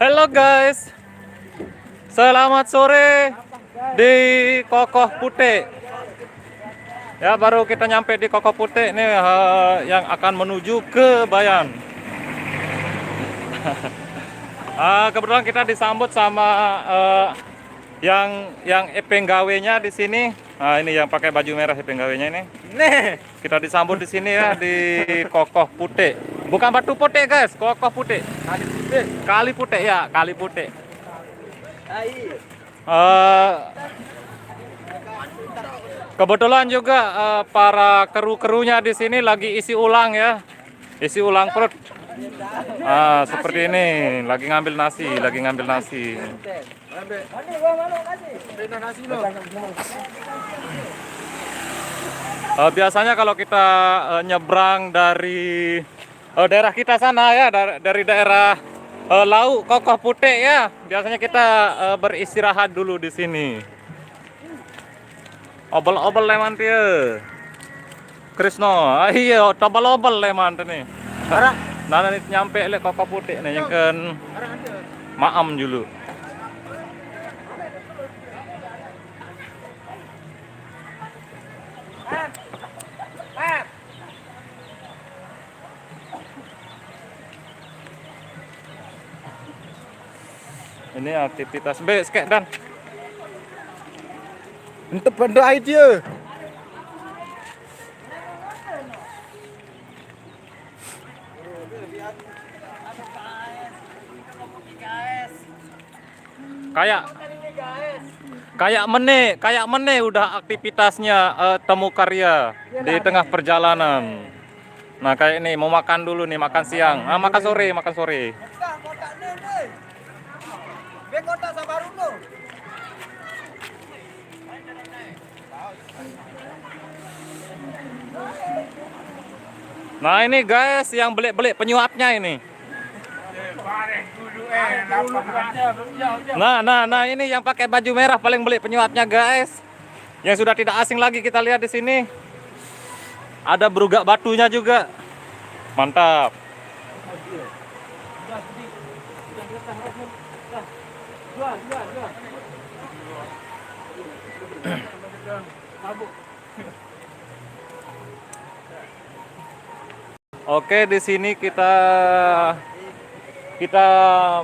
Halo guys, selamat sore di Kokoh Putih. Ya, baru kita nyampe di Kokoh Putih nih, yang akan menuju ke Bayan. Kebetulan kita disambut sama yang EPNGW-nya di sini. Nah, ini yang pakai baju merah EPNGW-nya ini. Nih, kita disambut di sini ya di Kokoh Putih. Bukan Batu Putih guys, Kokoh Putih. Kali putih. Kali Putih ya, Kali Putih. Kebetulan juga para kru-krunya di sini lagi isi ulang ya, isi ulang perut. Seperti ini, lagi ngambil nasi. Biasanya kalau kita nyebrang dari daerah kita sana ya, dari daerah Lauk Kokoh Putih ya, biasanya kita beristirahat dulu di sini. Obel-obel leman dia. Krisno, iya, obel-obel leman nih. Nah, ini nyampe le Kokoh Putih nih yang kan maam dulu. Ini aktivitas skek dan Untuk bantu idea. kayak mene udah aktivitasnya temu karya di tengah perjalanan. Nah, kayak ini mau makan dulu nih, makan siang. Makan sore. Nah, ini guys yang belik-belik penyuapnya ini. Nah, ini yang pakai baju merah paling belik penyuapnya guys. Yang sudah tidak asing lagi kita lihat di sini. Ada berugak batunya juga. Mantap. Oke, di sini kita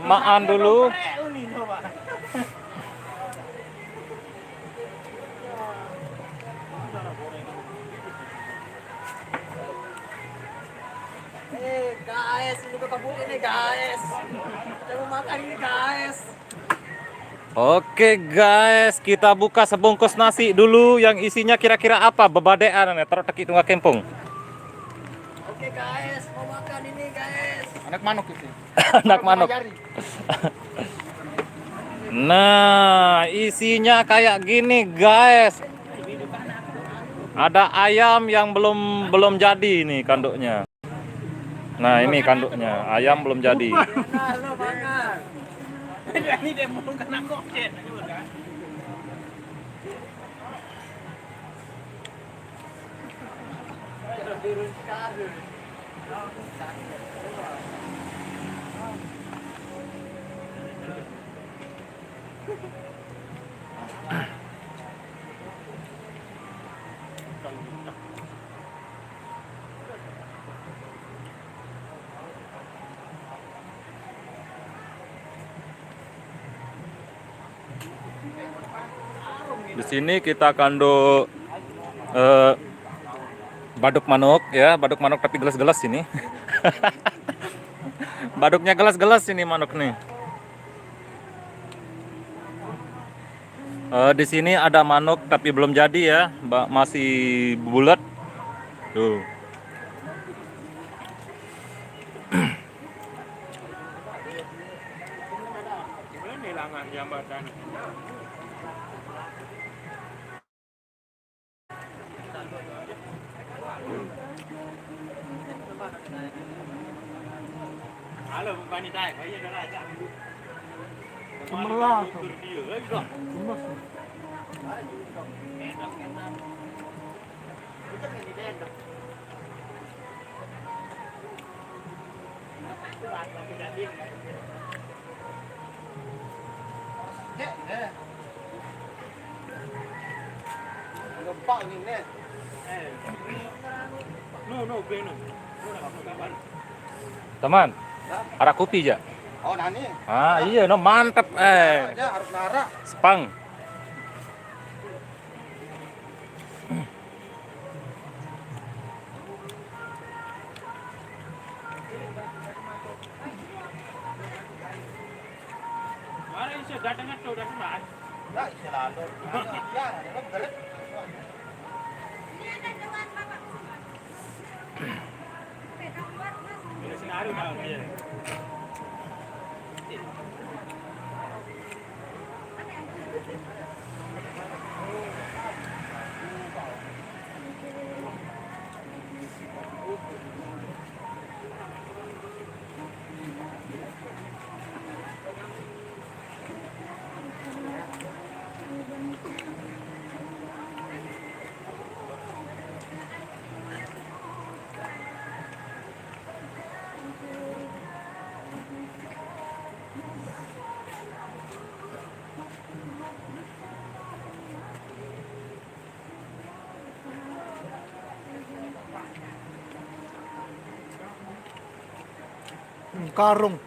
makan dulu. Guys, ini Kokoh Putih nih guys. Kita mau makan ini guys. Oke guys, kita buka sebungkus nasi dulu yang isinya kira-kira apa? Bebadean nih, taruh teki tunggal kempung. Oke guys, mau makan ini guys. Anak manuk itu. Anak manuk. Nah, isinya kayak gini guys. Ada ayam yang belum jadi nih kanduknya. Nah, ini kanduknya. Ayam belum jadi. Halo, makan. Ini dia mau kena kokset. Di sini kita kandung baduk manuk ya, baduk manuk tapi gelas-gelas ini. Baduknya gelas-gelas ini manuk nih. Di sini ada manuk tapi belum jadi ya, masih bulat. Tuh. Halo, bukan ini dah. Ayo dah aja. Cemerlang. pak ini nih. No, beno. Teman, ada kopi aja. Oh, nani. Ah, iya, no mantap. Aja harus nara. Sepang. Mari saya datang atau datang lah. Ya, selalu. Ya, betul. Ini senaru dah dia. Karung.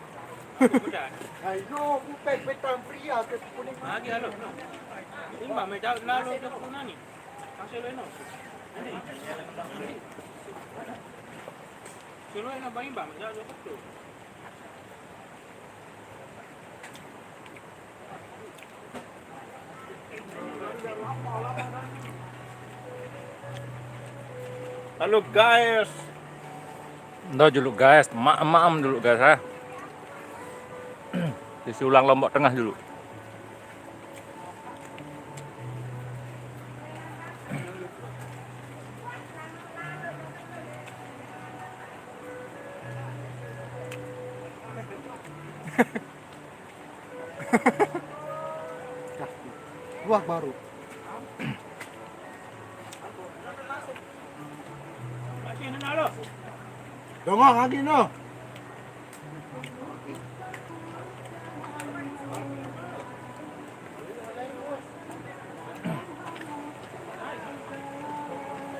Sudah. Ayo, bukan petang pria ke kuning. Lagi halo. Ini mbak meja lalu ke mana ni? Kasih leno. Solo yang bayi mbak meja tu betul. Halo guys. Dah dulu guys, maam dulu guys ha. Isi ulang Lombok Tengah dulu. Wah, baru. Masih nak halo. Dongong lagi no.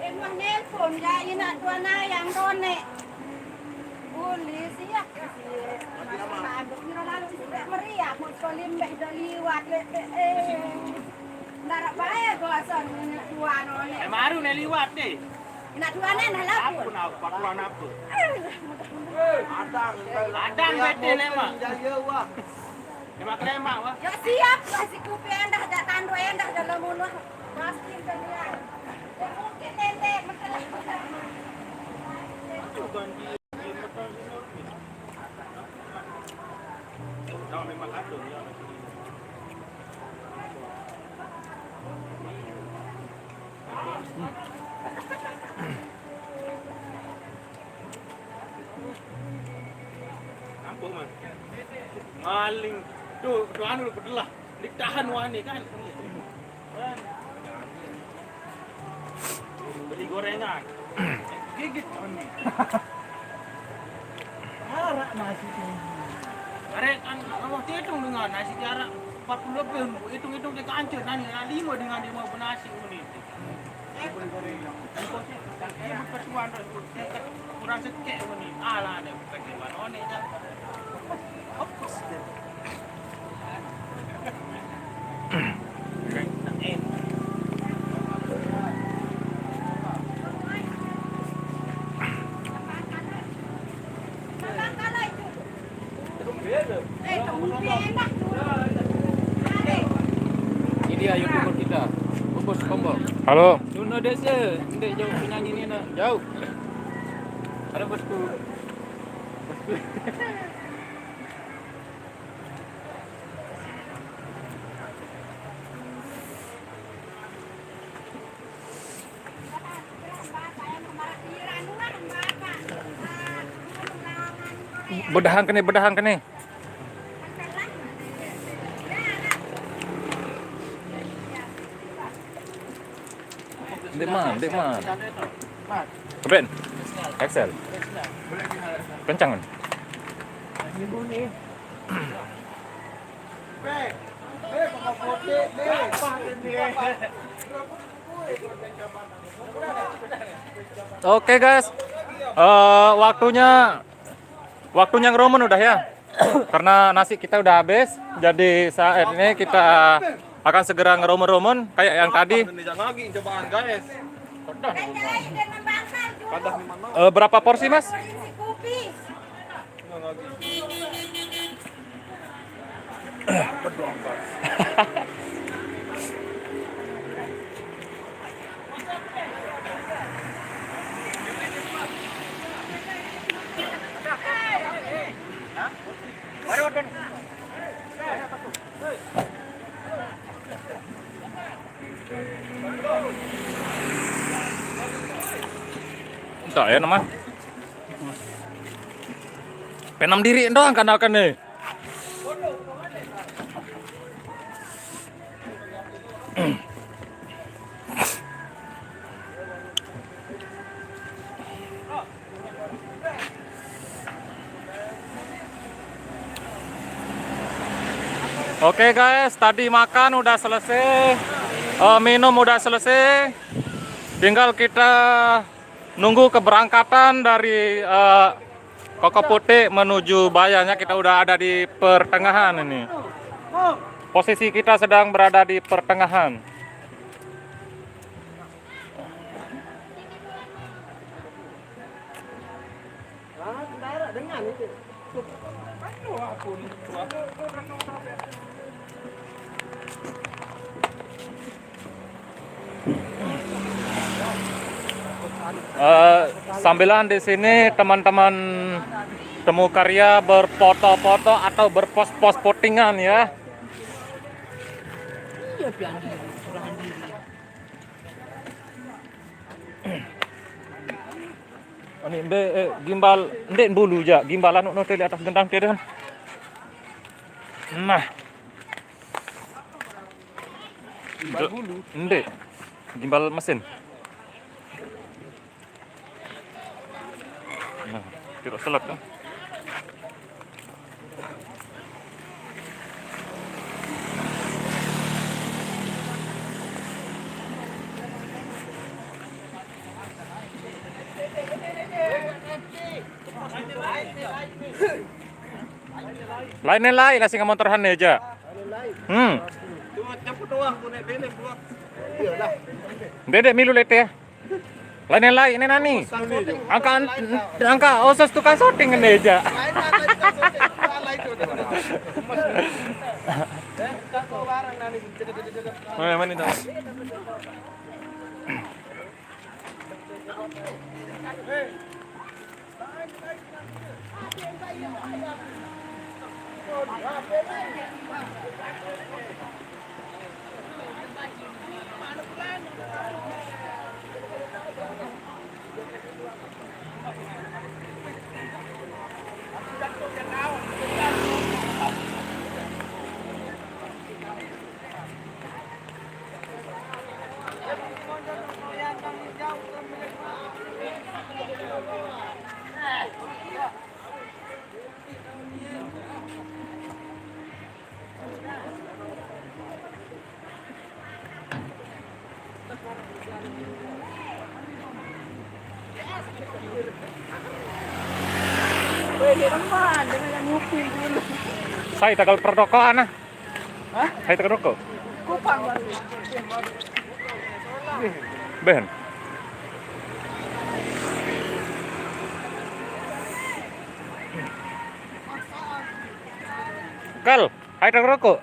Emang nelpon ya ina tuana yang done. Boleh siap. Mabuk ni lalu tidak meriah mau solim dah liwat le. Darat bahaya gosan ina tuana ni. Maru ni liwat deh. Ina tuana nah lapor. Apa nak patuan apa? Adang bete ni mak. Mak kremak wah. Ya siap masih kupi endah dah tandu endah dalam mulut. Pasti dia. Mungkin nende masalah. Kau memang ada ya. Apa man? Maling. Tu anu bedelah. Ditahan wani kan. Beli gorengan. Gigit wani. Harap nasi tinggi. Arek kan kamu hitung dengan nasi jarak 40 lebih. Hitung-hitung dia kancur nani 5 dengan 5 nasi unit. Ibu pertuan kurang sekek ini. Alah ada pakai warna ni dah. Opus dia. Ini dia YouTuber kita. Bos Kombo. Halo. Nuno desa, ndek jauh penyanyi ni nak jauh. Ada bosku. Bedahan kene. Dek man. Keben. Excel. Kencang kan? Pek. Pek, pokok putih. Pek. Oke guys, waktunya ngeromen udah ya. Karena nasi kita udah habis, jadi saat ini kita akan segera ngeromen-romen kayak yang tadi. cobaan guys. Berapa porsi mas? Entah ya nama. Penam diri doang kan nih. Oke guys, tadi makan udah selesai, minum udah selesai, tinggal kita nunggu keberangkatan dari Koko Putih menuju Bayanya. Kita udah ada di pertengahan ini. Posisi kita sedang berada di pertengahan. Sambilan di sini teman-teman temu karya berfoto-foto atau berpos-pos postingan ya. Ini gimbal ndek bulu ja, gimbalan no tele atas gendang tede. Nah. Gimbal bulu. Ndek. Gimbal mesin. Nah, tidak selap kan? Lainnya lain lah sing motoran aja. Cuma campur doang, nek bene buat. Iyalah. Dedek milu lete ya. Lainnya lain ini nani. Angka osos tukang shooting kan aja. Oh, mana itu? Saya tagal pertokoan ah. Hah? Saya tagal rokok. Kupang baru. Ben. Kal, saya tagal rokok.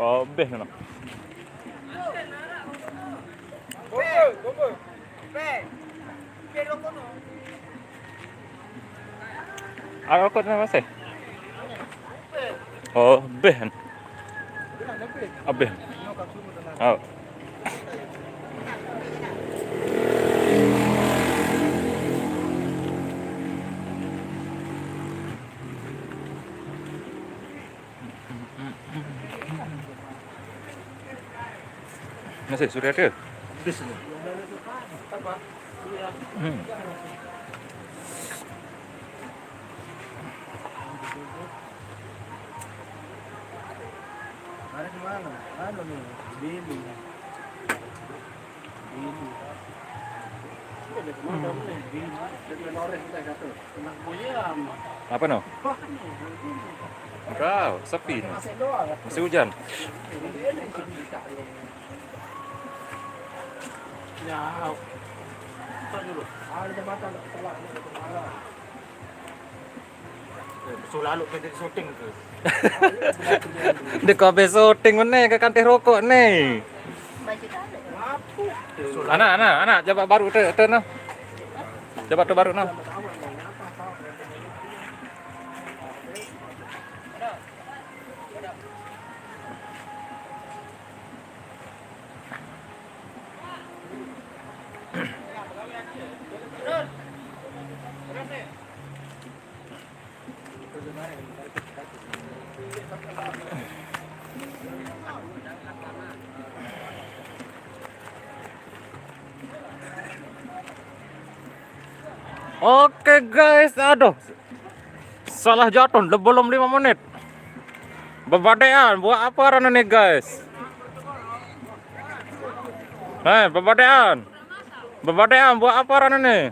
Oh, ben no. Rokok na mas eh. Oh, ben. Ben. Oh. Masih sudah ada? Dari mana? Anu nih, Bini. Bini. Apa no? Enggak, sepi nih. Masih hujan. Ya. Tar dulu. Ada jembatan sebelah ini kemana? Besok lalu kita syuting tu. Dek habis syuting meneh ke kantin rokok nih. Anak, jabat baru tu nah. Jabat tu baru nah. Oke guys, aduh. Salah jatuh, belum 5 menit. Bebadean, buat apa rana nih guys? Bebadean. Bebadean, buat apa rana nih?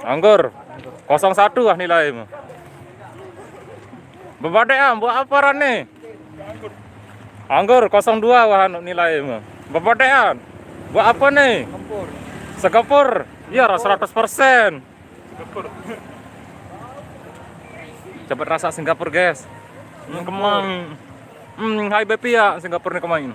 Anggur. 01 lah nilaimu. Bebadean, buat apa rana? Anggur 02 wah nilaimu. Bebadean, buat apa nih? Sekepur. Iya, 100%. Coba rasa Singapura, guys. Kemang. Hai baby ya, Singapura nih kemain.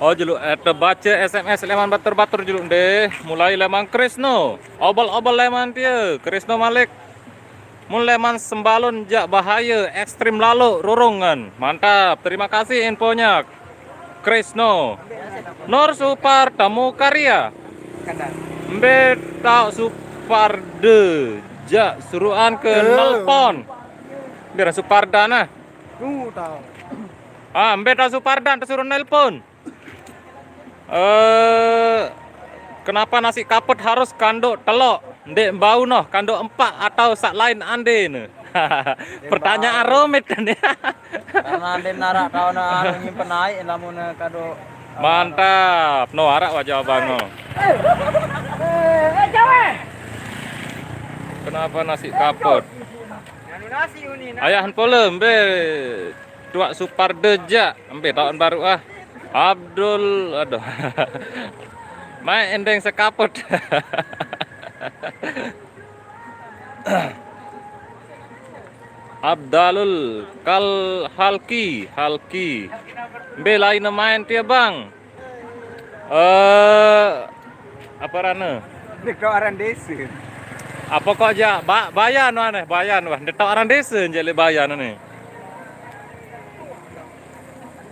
Oh jeluk, baca SMS leman batur-batur jeluk deh. Mulai leman Krisno, obal-obal leman dia, Krisno Malik. Mun leman sembalun jak bahaya, ekstrim lalu rurungan. Mantap, terima kasih infonya. Krisno. Nor Supar Tamu Karya. Mbe tak Suparde. Jak suruhan ke nelpon. Biar Suparda nah. Tahu. Mbe tak Supardan tersuruh nelpon. Kenapa nasi kaput harus kanduk telok? Ndek bau noh, kanduk 4 atau sak lain ande ne. Pertanyaan rumit kan ya. Karena ande narak kau na nyimpen naik lamun kado. Mantap. No arak wajah abang no. Kenapa nasi kaput? Anu nasi uni. Ayah pole mbe tuak Suparde jak, mbe tahun baru ah. Abdul, aduh. Main endeng sekaput. Abdalul Halki. Mbe lain main dia bang. Apa rana? Dekat orang desa. Apa kok aja bayan aneh, bayan wah. Detok orang desa jadi bayan nih.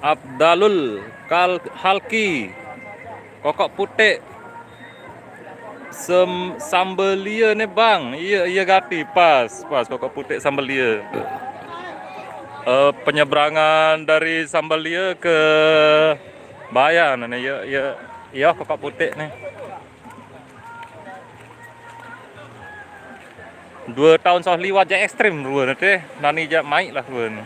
Abdalul Halki. Kokok putih. Sambelia nih bang. Iya gati pas kokok putih sambelia. Penyeberangan dari Sambelia ke Bayan nih ya kokok putih nih. 2 tahun soh liwat ja ekstrim ruan teh nani ja maik lah ruan.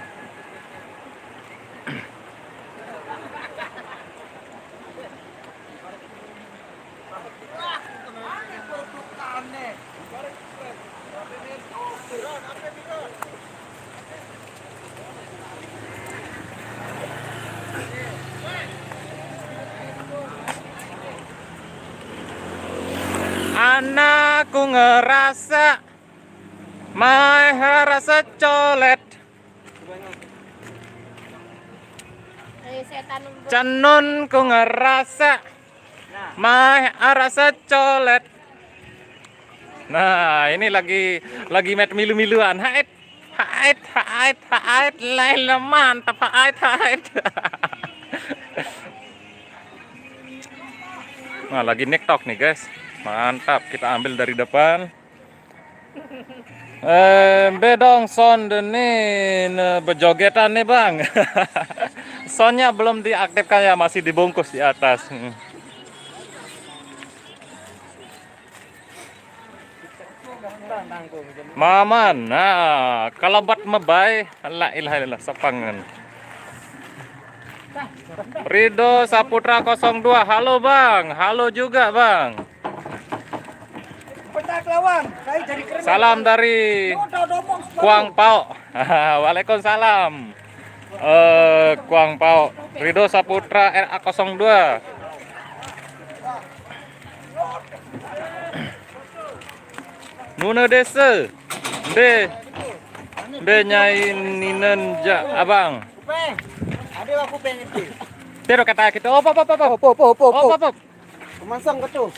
Anakku ngerasa rasa colet Canun ku ngerasa rasa colet. Nah ini lagi met milu-miluan. Haet Ait, Laila mantap, ait. Nah, lagi nektok nih guys, mantap. Kita ambil dari depan. Bedong son nih bejogetan nih bang. Sonnya belum diaktifkan ya, masih dibungkus di atas. Maman, nah kalabat mebay, la ilaha illallah sapangan. Rido Saputra 02, halo bang, halo juga bang. Pendak lawan, saya jadi keren. Salam dari Kuang Pao. Waalaikumsalam. Kuang Pao. Rido Saputra RA02. Nuna desa. De nyai ninen ja abang. Kupeng. Ada aku pengen itu. Tero kata kita op. Opo. Kemansang ke tuh.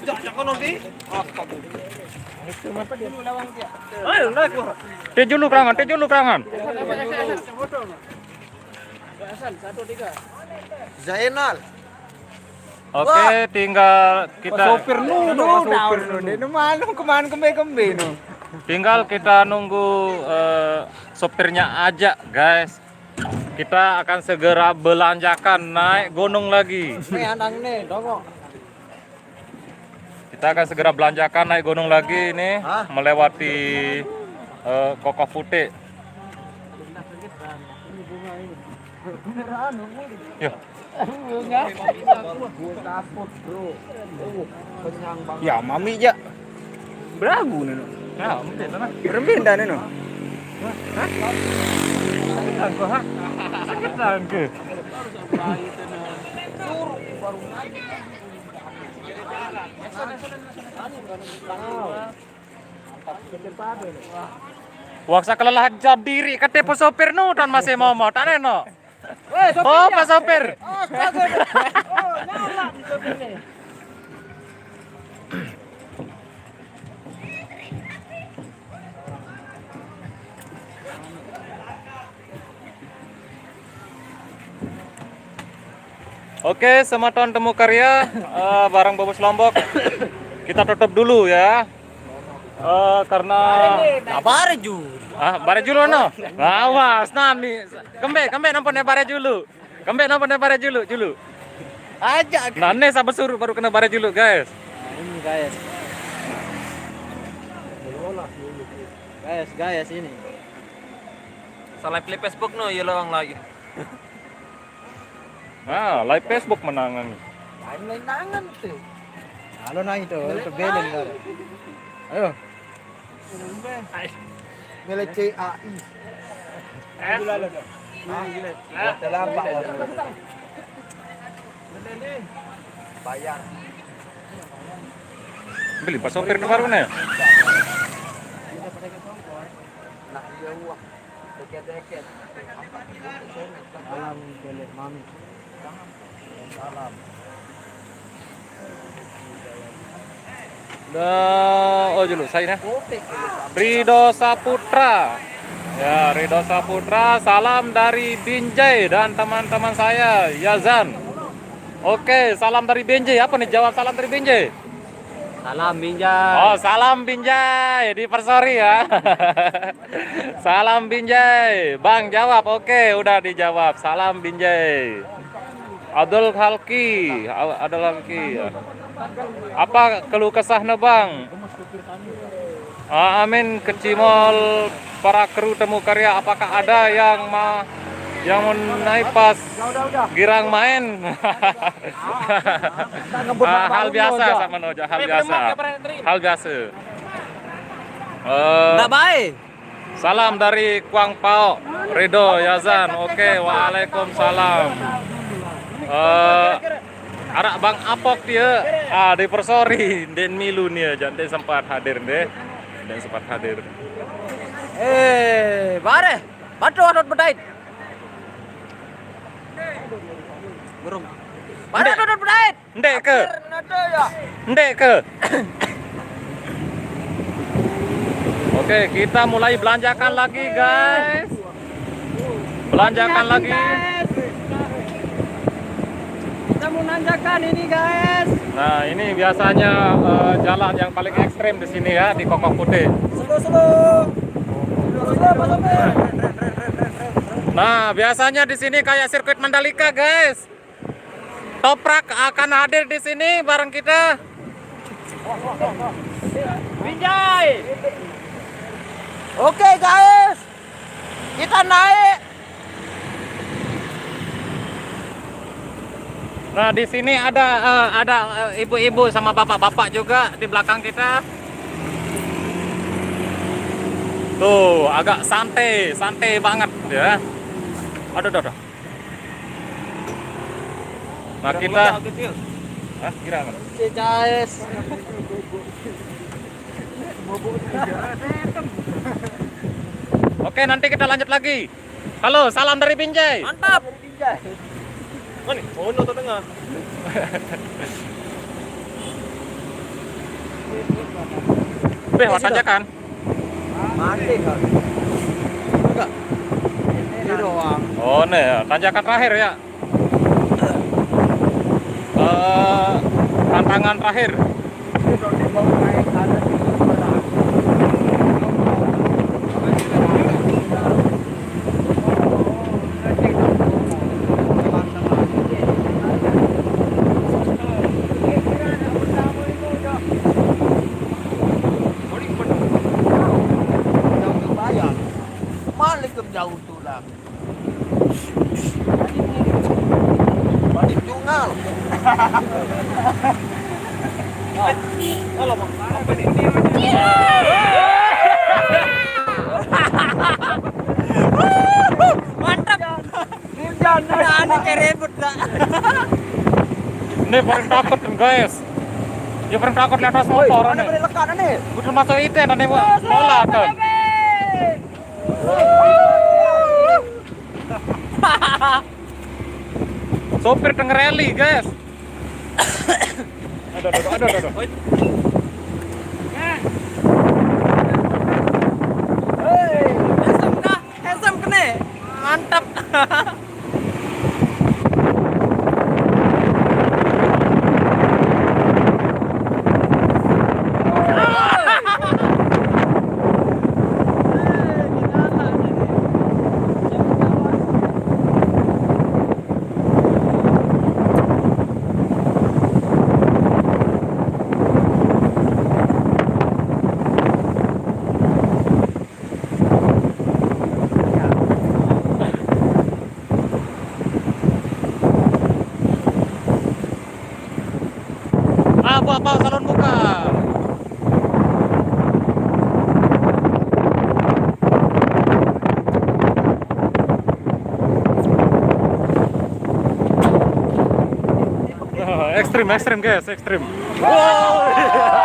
Jak kono di. Ayo naik. Tejulu perangan. Zainal. Oke, tinggal kita Sopir nu kembe nu. tinggal kita nunggu sopirnya aja, guys. Kita akan segera belanjakan naik gunung lagi. Nih andang nih, dongok. Kita akan segera belanjakan naik gunung lagi ini, melewati Kokoh Putih. Ya, Ya mami ja. Beragu nih. nah, mungkin sana. Reminda nih no. Sakitan ke. Waksa kelelahan jam diri ketepu sopir nu dan masih mau tak neno. Oh, Pak sopir. Oke, Sematon Temu Karya barang Bobos Lombok. Kita tutup dulu ya. Karena Kabar ju. bare julu no. Awas nami. Kembe nampun bare julu. Julu. Ajak. Nane sabar suruh baru kena bare julu, guys. Ini guys ini. Salah pilih Facebook no, ya lawang lagi. Nah, live Facebook menangan. Lain tangan tuh. Halo nang itu belen kare. Ayo. Bele CAI. Dalam Pak. Bayar. Beli Pak sopir baru nih. Nah, iya wah. Deket-deket. Salam bele mami. Salam. Oh julu saya nih. Rido Saputra. Ya, Rido Saputra, salam dari Binjai dan teman-teman saya, Yazan. Oke, salam dari Binjai. Apa nih jawab salam dari Binjai? Salam Binjai. Oh, salam Binjai di Persori ya. Salam Binjai. Bang jawab. Oke, udah dijawab. Salam Binjai. Abdul Halki. Apa keluh kesahnya Bang? Amin kecimol para kru Temu Karya. Apakah ada yang menaik pas girang main? Hal biasa sama Noja, hal biasa. Enggak baik. Salam dari Kuang Pao, Rido Yazan. Oke, waalaikumsalam. Ada Bang Apok dia, di Persori, dan Milu nih, jangan sempat hadir deh, dan sempat hadir. Bare. Batu adot bedait. Burung. Bare adot bedait. Ndek ke? Ada ya. Ndek ke? Oke, kita mulai belanjakan lagi, guys. Belanjakan lagi. Kita mau nanjakan ini guys. Nah, ini biasanya jalan yang paling ekstrim di sini ya, di Koko Putih. Nah, biasanya di sini kayak sirkuit Mandalika, guys. Toprak akan hadir di sini bareng kita. Binjai. Oke guys. Kita naik. Nah, di sini ada ibu-ibu sama bapak-bapak juga di belakang kita. Tuh, agak santai banget ya. Aduh. Nah, kita kira apa? Oke guys. Oke, nanti kita lanjut lagi. Halo, salam dari Binjai. Mantap. Mana? Oh, no tengah. Beh, tanjakan. Mati kan. Enggak. Ini doang. Oh, nih, tanjakan terakhir ya. Tantangan terakhir. Balik ke jauh tuh lah. Balik tunggal. Mantap. Hujan aneh kayak ribut dah. Ini paling takut guys. Ya paling takut lihat atas motor Mana boleh nih. lekat nih? Udah masuk itu nanti bola tuh. Sopir tengah rally guys. Aduh. Handsome kene. Mantap. Apa salon buka. Ekstrim guys, ekstrim. Wow.